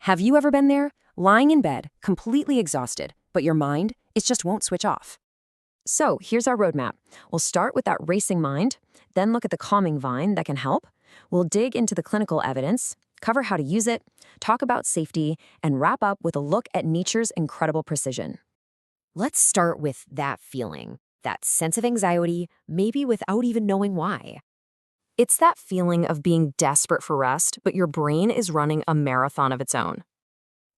Have you ever been there? Lying in bed, completely exhausted, but your mind, it just won't switch off. So here's our roadmap. We'll start with that racing mind, then look at the calming vine that can help. We'll dig into the clinical evidence, cover how to use it, talk about safety, and wrap up with a look at nature's incredible precision. Let's start with that feeling, that sense of anxiety, maybe without even knowing why. It's that feeling of being desperate for rest, but your brain is running a marathon of its own.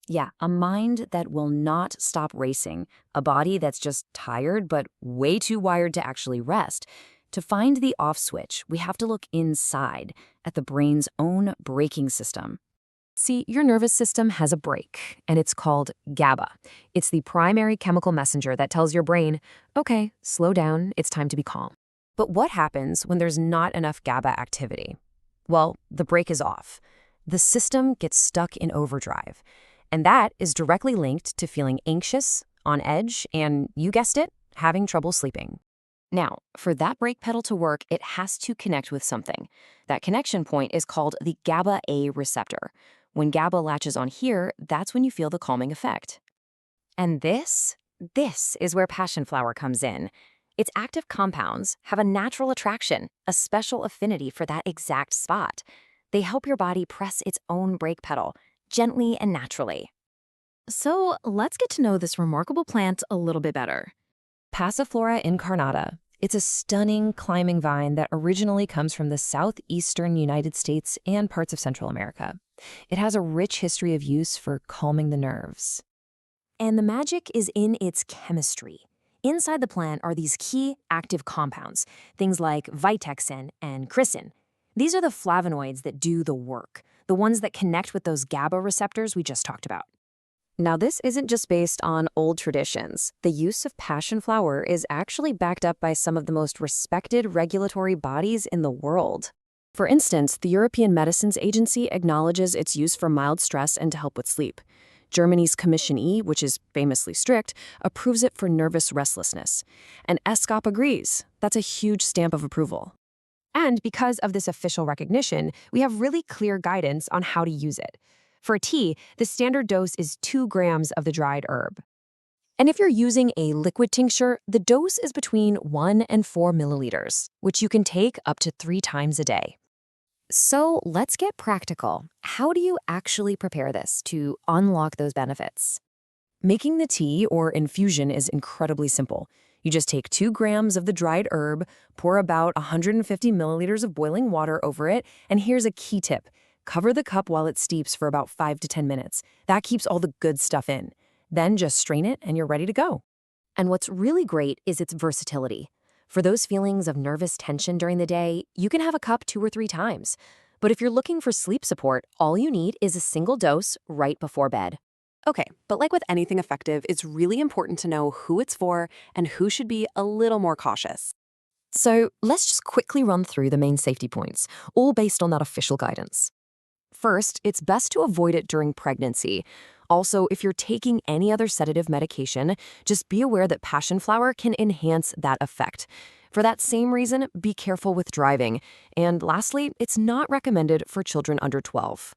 Yeah, a mind that will not stop racing, a body that's just tired but way too wired to actually rest. To find the off switch, we have to look inside at the brain's own braking system. See, your nervous system has a brake, and it's called GABA. It's the primary chemical messenger that tells your brain, okay, slow down, it's time to be calm. But what happens when there's not enough GABA activity? Well, the brake is off. The system gets stuck in overdrive. And that is directly linked to feeling anxious, on edge, and, you guessed it, having trouble sleeping. Now, for that brake pedal to work, it has to connect with something. That connection point is called the GABA-A receptor. When GABA latches on here, that's when you feel the calming effect. And this is where Passionflower comes in. Its active compounds have a natural attraction, a special affinity for that exact spot. They help your body press its own brake pedal, gently and naturally. So let's get to know this remarkable plant a little bit better. Passiflora incarnata. It's a stunning climbing vine that originally comes from the southeastern United States and parts of Central America. It has a rich history of use for calming the nerves. And the magic is in its chemistry. Inside the plant are these key active compounds, things like vitexin and chrysin. These are the flavonoids that do the work, the ones that connect with those GABA receptors we just talked about. Now, this isn't just based on old traditions. The use of passionflower is actually backed up by some of the most respected regulatory bodies in the world. For instance, the European Medicines Agency acknowledges its use for mild stress and to help with sleep. Germany's Commission E, which is famously strict, approves it for nervous restlessness. And ESCOP agrees. That's a huge stamp of approval. And because of this official recognition, we have really clear guidance on how to use it. For a tea, the standard dose is 2 grams of the dried herb. And if you're using a liquid tincture, the dose is between 1 and 4 milliliters, which you can take up to 3 times a day. So let's get practical. How do you actually prepare this to unlock those benefits? Making the tea or infusion is incredibly simple. You just take 2 grams of the dried herb, pour about 150 milliliters of boiling water over it, and here's a key tip. Cover the cup while it steeps for about 5 to 10 minutes. That keeps all the good stuff in. Then just strain it and you're ready to go. And what's really great is its versatility. For those feelings of nervous tension during the day, you can have a cup 2 or 3 times. But if you're looking for sleep support, all you need is a single dose right before bed. Okay, but like with anything effective, it's really important to know who it's for and who should be a little more cautious. So let's just quickly run through the main safety points, all based on that official guidance. First, it's best to avoid it during pregnancy. Also, if you're taking any other sedative medication, just be aware that passionflower can enhance that effect. For that same reason, be careful with driving. And lastly, it's not recommended for children under 12.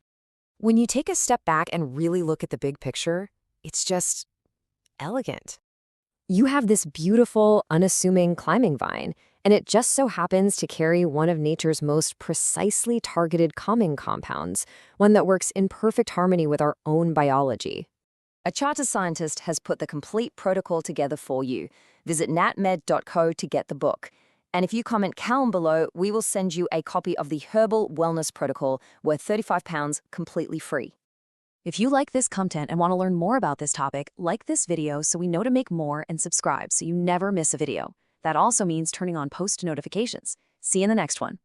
When you take a step back and really look at the big picture, it's just elegant. You have this beautiful, unassuming climbing vine, and it just so happens to carry one of nature's most precisely targeted calming compounds, one that works in perfect harmony with our own biology. A chartered scientist has put the complete protocol together for you. Visit natmed.co to get the book. And if you comment Calm below, we will send you a copy of the Herbal Wellness Protocol worth £35 completely free. If you like this content and want to learn more about this topic, like this video so we know to make more and subscribe so you never miss a video. That also means turning on post notifications. See you in the next one.